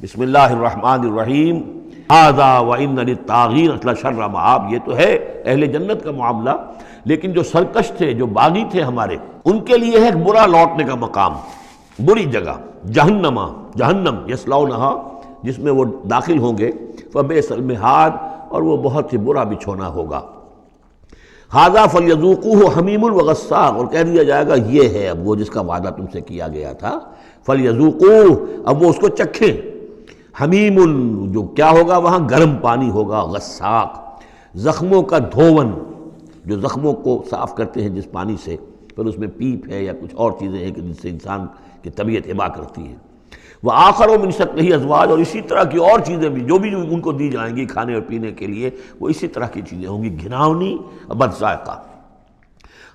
بسم اللہ الرحمن الرحیم ھذا وان للطاغین لشر مآب، یہ تو ہے اہل جنت کا معاملہ، لیکن جو سرکش تھے، جو باغی تھے ہمارے، ان کے لیے ہے ایک برا لوٹنے کا مقام، بری جگہ، جہنم یصلونھا، جس میں وہ داخل ہوں گے، فبئس المہاد، اور وہ بہت ہی برا بچھونا ہوگا۔ ھذا فلیذوقوہ حمیم وغساق، اور کہہ دیا جائے گا یہ ہے اب وہ جس کا وعدہ تم سے کیا گیا تھا، فلیذوقوہ، اب وہ اس کو چکھیں۔ حمیم، جو کیا ہوگا وہاں گرم پانی ہوگا، غساق، زخموں کا دھون، جو زخموں کو صاف کرتے ہیں جس پانی سے، پھر اس میں پیپ ہے یا کچھ اور چیزیں ہیں کہ جس سے انسان کی طبیعت ہبا کرتی ہے۔ وآخر من شکلہ ازواج، اور اسی طرح کی اور چیزیں بھی جو ان کو دی جائیں گی کھانے اور پینے کے لیے، وہ اسی طرح کی چیزیں ہوں گی، گھناؤنی اور بد ذائقہ۔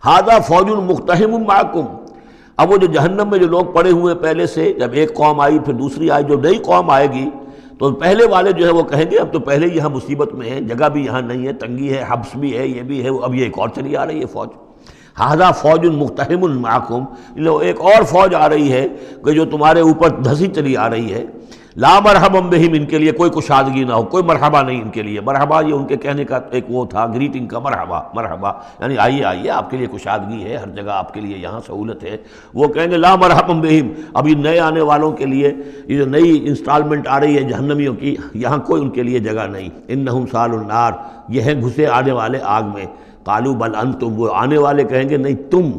ھذا فوج مقتحم معکم، اب وہ جو جہنم میں جو لوگ پڑے ہوئے پہلے سے، جب ایک قوم آئی پھر دوسری آئی، جو نئی قوم آئے گی تو پہلے والے جو ہے وہ کہیں گے اب تو پہلے یہاں مصیبت میں ہیں، جگہ بھی یہاں نہیں ہے، تنگی ہے، حبس بھی ہے، یہ بھی ہے، اب یہ ایک اور چلی آ رہی ہے فوج۔ ھذا فوج مقتحم معکم، ایک اور فوج آ رہی ہے کہ جو تمہارے اوپر دھسی چلی آ رہی ہے۔ لا مرحبا بہم، ان کے لیے کوئی کشادگی نہ ہو، کوئی مرحبا نہیں ان کے لیے۔ مرحبا یہ ان کے کہنے کا ایک وہ تھا، گریٹنگ کا، مرحبا یعنی آئیے آئیے، آپ کے لیے کشادگی ہے، ہر جگہ آپ کے لیے یہاں سہولت ہے۔ وہ کہیں گے لا مرحبا بہم، اب یہ نئے آنے والوں کے لیے یہ جو نئی انسٹالمنٹ آ رہی ہے جہنمیوں کی، یہاں کوئی ان کے لیے جگہ نہیں۔ انہم صالوا النار، یہ ہیں گھسے آنے والے آگ میں۔ قالوا بل انتم، وہ آنے والے کہیں گے نہیں تم،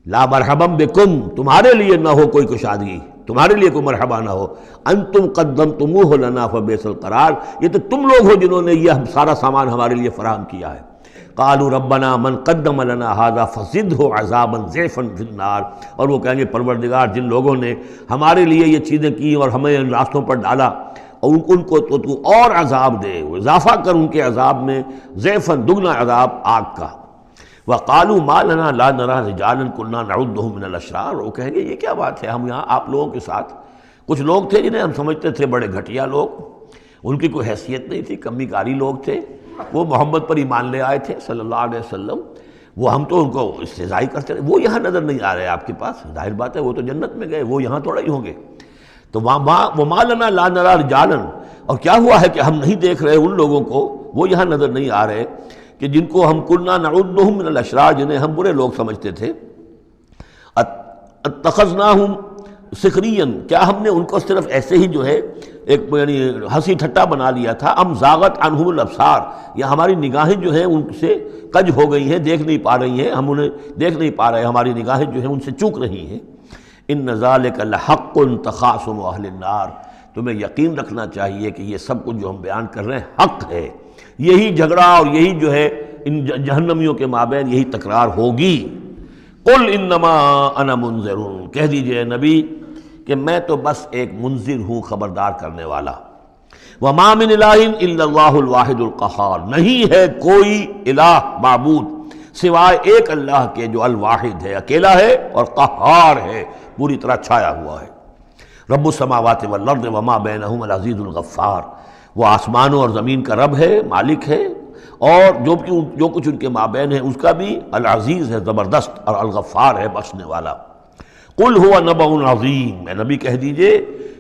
لا مرحبا بکم، تمہارے لیے نہ ہو کوئی کشادگی، تمہارے لیے کوئی مرحبا نہ ہو۔ انتم قدمتموہ لنا فبئس القرار، یہ تو تم لوگ ہو جنہوں نے یہ سارا سامان ہمارے لیے فراہم کیا ہے۔ قالوا ربنا من قدم لنا ھذا فزدہ عذابا ضعفا فی النار، اور وہ کہیں گے پروردگار جن لوگوں نے ہمارے لیے یہ چیزیں کی اور ہمیں ان راستوں پر ڈالا، اور ان کو تو اور عذاب دے، اضافہ کر ان کے عذاب میں، ضعفا، دگنا عذاب آگ کا۔ وقالوا ما لنا لا نرى رجالا كنا نعدهم من الاشرار، وہ کہیں گے یہ کیا بات ہے، ہم یہاں آپ لوگوں کے ساتھ کچھ لوگ تھے جنہیں ہم سمجھتے تھے بڑے گھٹیا لوگ، ان کی کوئی حیثیت نہیں تھی، کمی کاری لوگ تھے، وہ محمد پر ایمان لے آئے تھے صلی اللہ علیہ وسلم، وہ ہم تو ان کو استہزائی کرتے رہے، وہ یہاں نظر نہیں آ رہے آپ کے پاس، ظاہر بات ہے وہ تو جنت میں گئے، وہ یہاں تھوڑا ہی ہوں گے۔ تو وما لنا لا نرى رجالا، اور کیا ہوا ہے کہ ہم نہیں دیکھ رہے ان لوگوں کو، وہ یہاں نظر نہیں آ رہے کہ جن کو ہم کنا نعدہم من الاشرار، جنہیں ہم برے لوگ سمجھتے تھے۔ اتخذناہم سخریا، کیا ہم نے ان کو صرف ایسے ہی جو ہے ایک یعنی ہنسی ٹھٹا بنا لیا تھا، ام زاغت عنہم الابصار، یا ہماری نگاہیں جو ہیں ان سے کج ہو گئی ہیں، دیکھ نہیں پا رہی ہیں، ہم انہیں دیکھ نہیں پا رہے، ہماری نگاہیں جو ہیں ان سے چوک رہی ہیں۔ ان ذلک لحق تخاصم اہل النار، تمہیں یقین رکھنا چاہیے کہ یہ سب کچھ جو ہم بیان کر رہے ہیں حق ہے، یہی جھگڑا اور یہی جو ہے ان جہنمیوں کے مابین یہی تکرار ہوگی۔ قل انما انا منذر، کہہ دیجئے نبی کہ میں تو بس ایک منذر ہوں، خبردار کرنے والا۔ وما من الہ الا اللہ الواحد القہار، نہیں ہے کوئی الہ معبود سوائے ایک اللہ کے جو الواحد ہے، اکیلا ہے اور قہار ہے، پوری طرح چھایا ہوا ہے۔ رب السماوات والارض وما بینہما العزیز الغفار، وہ آسمانوں اور زمین کا رب ہے، مالک ہے، اور جو کچھ ان کے مابین ہے اس کا بھی العزیز ہے، زبردست، اور الغفار ہے، بخشنے والا۔ قل هو نبأ عظیم، میں نبی کہہ دیجئے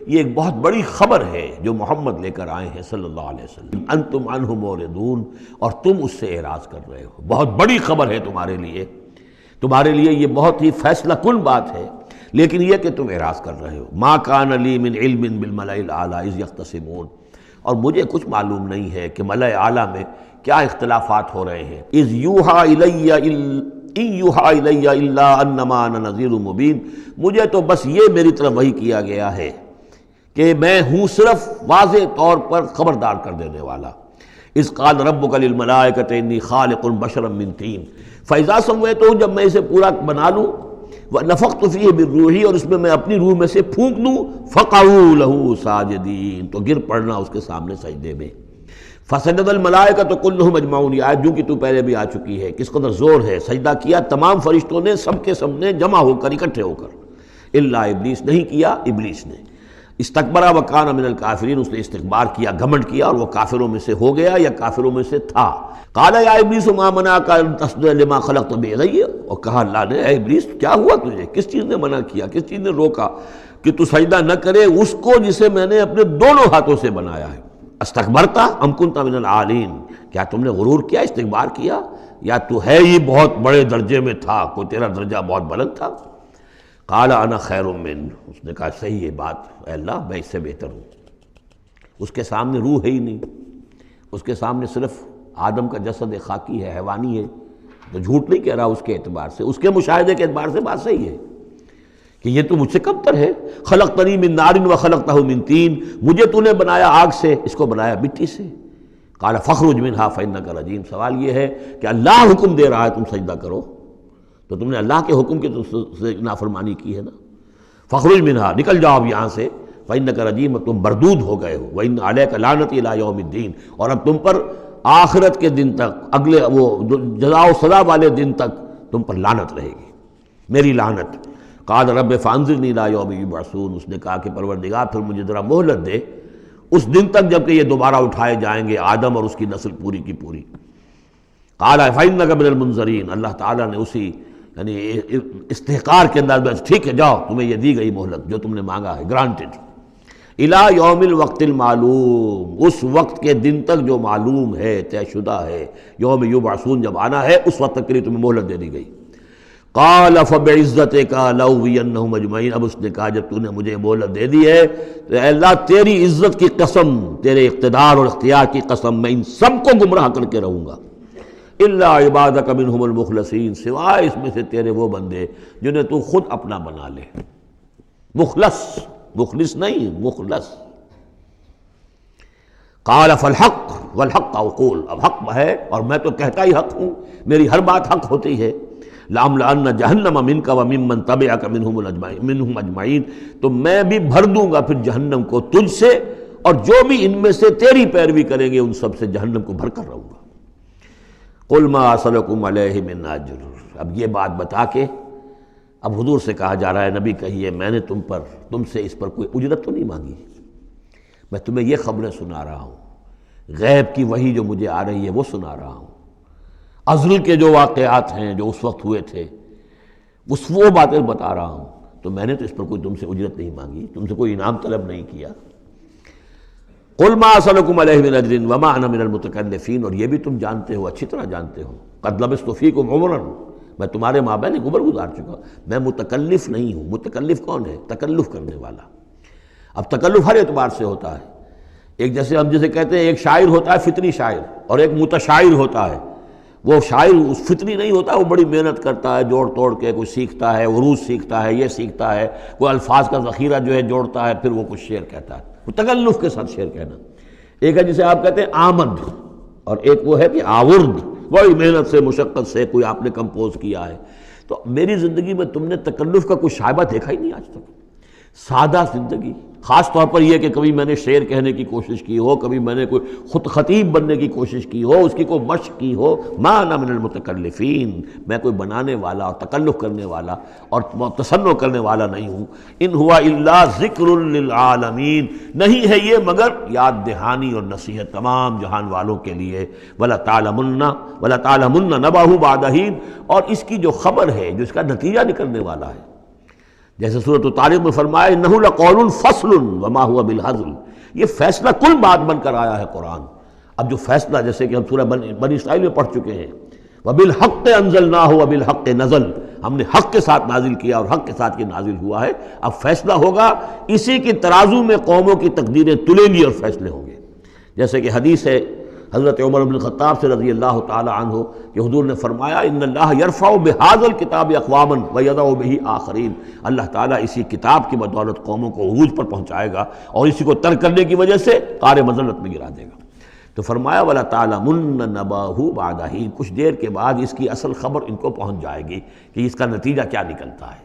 یہ ایک بہت بڑی خبر ہے جو محمد لے کر آئے ہیں صلی اللہ علیہ وسلم۔ انتم عنہ موردون، اور تم اس سے اعراض کر رہے ہو، بہت بڑی خبر ہے تمہارے لیے یہ بہت ہی فیصلہ کن بات ہے، لیکن یہ کہ تم اعراض کر رہے ہو۔ ما کان لی من علم بالملأ الاعلی اذ یختصمون، اور مجھے کچھ معلوم نہیں ہے کہ ملأ اعلیٰ میں کیا اختلافات ہو رہے ہیں۔ اذ یوحی الی ان یوحی الی الا انما انا نذیر مبین، مجھے تو بس یہ میری طرف وحی کیا گیا ہے کہ میں ہوں صرف واضح طور پر خبردار کر دینے والا۔ اذ قال ربک للملائکۃ انی خالق بشرا من طین فاذا سویتہ، جب میں اسے پورا بنا لوں، ونفخت فیہ من روحی، اور اس میں اپنی روح میں سے پھونک دوں، فقعوا لہ ساجدین، تو گر پڑنا اس کے سامنے سجدے میں۔ فسجد الملائکۃ کلھم اجمعون، یہ آیت جو کہ تو پہلے بھی آ چکی ہے، کس قدر زور ہے، سجدہ کیا تمام فرشتوں نے، سب کے سب نے جمع ہو کر، اکٹھے ہو کر، الا ابلیس، نہیں کیا ابلیس نے۔ استکبر وکان من الکافرین، اس نے استکبار کیا، گھمنڈ کیا، اور وہ کافروں میں سے ہو گیا یا کافروں میں سے تھا۔ قال یا ابلیس ما منعک ان تسجد لما خلقت بیدی، اور کہا اللہ نے اے ابلیس کیا ہوا تجھے، کس چیز نے منع کیا، کس چیز نے روکا کہ تو سجدہ نہ کرے اس کو جسے میں نے اپنے دونوں ہاتھوں سے بنایا ہے۔ استکبرتا ام کنت من العالین، کیا تم نے غرور کیا، استکبار کیا، یا تو ہے ہی بہت بڑے درجے میں تھا، کوئی تیرا درجہ بہت بلند تھا؟ قال انا خیر من، اس نے کہا صحیح ہے بات، اے اللہ میں اس سے بہتر ہوں۔ اس کے سامنے روح ہے ہی نہیں، اس کے سامنے صرف آدم کا جسد خاکی ہے، حیوانی ہے، تو جھوٹ نہیں کہہ رہا اس کے اعتبار سے، اس کے مشاہدے کے اعتبار سے بات صحیح ہے کہ یہ تو مجھ سے کم تر ہے۔ خلقتنی من نار وخلقتہ من طین، مجھے تو نے بنایا آگ سے، اس کو بنایا مٹی سے۔ قال فاخرج منہا فانک رجیم، سوال یہ ہے کہ اللہ حکم دے رہا ہے تم سجدہ کرو، تو تم نے اللہ کے حکم کی سے نافرمانی کی ہے نا۔ فاخرج منہا، نکل جاؤ اب یہاں سے، فانک رجیم، تم مردود ہو گئے ہو، وان علیک لعنتی الی یوم الدین، اور اب تم پر آخرت کے دن تک، اگلے وہ جزا و سزا والے دن تک تم پر لعنت رہے گی، میری لعنت۔ قال رب فانظرنی الی یوم یبعثون، اس نے کہا کہ پروردگار پھر مجھے ذرا مہلت دے اس دن تک جب کہ یہ دوبارہ اٹھائے جائیں گے، آدم اور اس کی نسل پوری کی پوری۔ قال فانک من المنظرین، اللہ تعالیٰ نے اسی یعنی استحقار کے انداز میں ٹھیک ہے جاؤ، تمہیں یہ دی گئی مہلت جو تم نے مانگا ہے، گرانٹڈ۔ الی یوم الوقت المعلوم، اس وقت کے دن تک جو معلوم ہے، طے شدہ ہے، یوم یبعثون جب آنا ہے اس وقت تک کے لیے تمہیں مہلت دے دی گئی۔ قال فبعزتک لأغوینہم اجمعین، اب اس نے کہا جب تو نے مجھے مہلت دے دی ہے تو اے اللہ تیری عزت کی قسم، تیرے اقتدار اور اختیار کی قسم، میں ان سب کو گمراہ کر کے رہوں گا، الا عبادک منہم المخلصین، سوائے اس میں سے تیرے وہ بندے جنہیں تو خود اپنا بنا لے۔ مخلص، مخلص نہیں، مخلص۔ قال فالحق والحق اقول، اب حق ہے اور میں تو کہتا ہی حق ہوں، میری ہر بات حق ہوتی ہے۔ لَأَمْلَأَنَّ جَهَنَّمَ مِنْكَ وَمِمَّنْ تَبِعَكَ مِنْهُمْ أَجْمَعِينَ، تو میں بھی بھر دوں گا پھر جہنم کو تجھ سے، اور جو بھی ان میں سے تیری پیروی کریں گے ان سب سے جہنم کو بھر کر رہوں گا۔ قُلْ مَا أَسْأَلُكُمْ عَلَيْهِ مِنْ أَجْرٍ، اب یہ بات بتا کے اب حضور سے کہا جا رہا ہے نبی کہیے میں نے تم سے اس پر کوئی اجرت تو نہیں مانگی، میں تمہیں یہ خبریں سنا رہا ہوں، غیب کی وحی جو مجھے آ رہی ہے وہ سنا رہا ہوں، ازل کے جو واقعات ہیں جو اس وقت ہوئے تھے وہ باتیں بتا رہا ہوں، تو میں نے تو اس پر کوئی تم سے اجرت نہیں مانگی، تم سے کوئی انعام طلب نہیں کیا۔ قُلْ مَا أَسْأَلُكُمْ عَلَيْهِ مِنْ أَجْرٍ وَمَا أَنَا مِنَ الْمُتَكَلِّفِينَ، اور یہ بھی تم جانتے ہو، اچھی طرح جانتے ہو، قَدْ لَبِثْتُ فِيكُمْ عُمُرًا، میں تمہارے مابین ایک عمر گزار چکا، میں متکلف نہیں ہوں۔ متکلف کون ہے؟ تکلف کرنے والا۔ اب تکلف ہر اعتبار سے ہوتا ہے، ایک جیسے ہم جسے کہتے ہیں ایک شاعر ہوتا ہے فطری شاعر، اور ایک متشاعر ہوتا ہے۔ وہ شاعر فطری نہیں ہوتا، وہ بڑی محنت کرتا ہے، جوڑ توڑ کے کوئی سیکھتا ہے، عروض سیکھتا ہے، یہ سیکھتا ہے، کوئی الفاظ کا ذخیرہ جو ہے جوڑتا ہے، پھر وہ کچھ شعر کہتا ہے، وہ تکلف کے ساتھ شعر کہنا۔ ایک ہے جسے آپ کہتے ہیں آمد، اور ایک وہ ہے کہ آورد، بڑی محنت سے مشقت سے کوئی آپ نے کمپوز کیا ہے۔ تو میری زندگی میں تم نے تکلف کا کوئی شائبہ دیکھا ہی نہیں آج تک، سادہ زندگی، خاص طور پر یہ کہ کبھی میں نے شعر کہنے کی کوشش کی ہو، کبھی میں نے کوئی خود خطیب بننے کی کوشش کی ہو، اس کی کوئی مشق کی ہو۔ ما انا من المتکلفین، میں کوئی بنانے والا اور تکلف کرنے والا اور تصنع کرنے والا نہیں ہوں۔ ان ہوا الا ذکر للعالمین، نہیں ہے یہ مگر یاد دہانی اور نصیحت تمام جہان والوں کے لیے۔ وَلَا تَعْلَمُنَّ نَبَأَهُ بَعْدَ حِینٍ، اور اس کی جو خبر ہے، جو اس کا نتیجہ نکلنے والا ہے، جیسے سورۃ الطارق میں فرمایا انہ لقول فصل وما هو بالہزل، یہ فیصلہ کل بات بن کر آیا ہے قرآن۔ اب جو فیصلہ جیسے کہ ہم سورہ بنی اسرائیل میں پڑھ چکے ہیں، وبالحق انزلناہ وبالحق نزل، ہم نے حق کے ساتھ نازل کیا اور حق کے ساتھ یہ نازل ہوا ہے۔ اب فیصلہ ہوگا، اسی کی ترازو میں قوموں کی تقدیریں تلیں گی اور فیصلے ہوں گے۔ جیسے کہ حدیث ہے حضرت عمر بن الخطاب سے رضی اللہ تعالی عنہ کہ حضور نے فرمایا ان اللہ یرفع بہذا الکتاب اقواما ویضع بہ آخرین، اللہ تعالیٰ اسی کتاب کی بدولت قوموں کو عروج پر پہنچائے گا اور اسی کو ترک کرنے کی وجہ سے قعر مذلت میں گرا دے گا۔ تو فرمایا ولا تعلمن نبأہ بعد حین، کچھ دیر کے بعد اس کی اصل خبر ان کو پہنچ جائے گی کہ اس کا نتیجہ کیا نکلتا ہے۔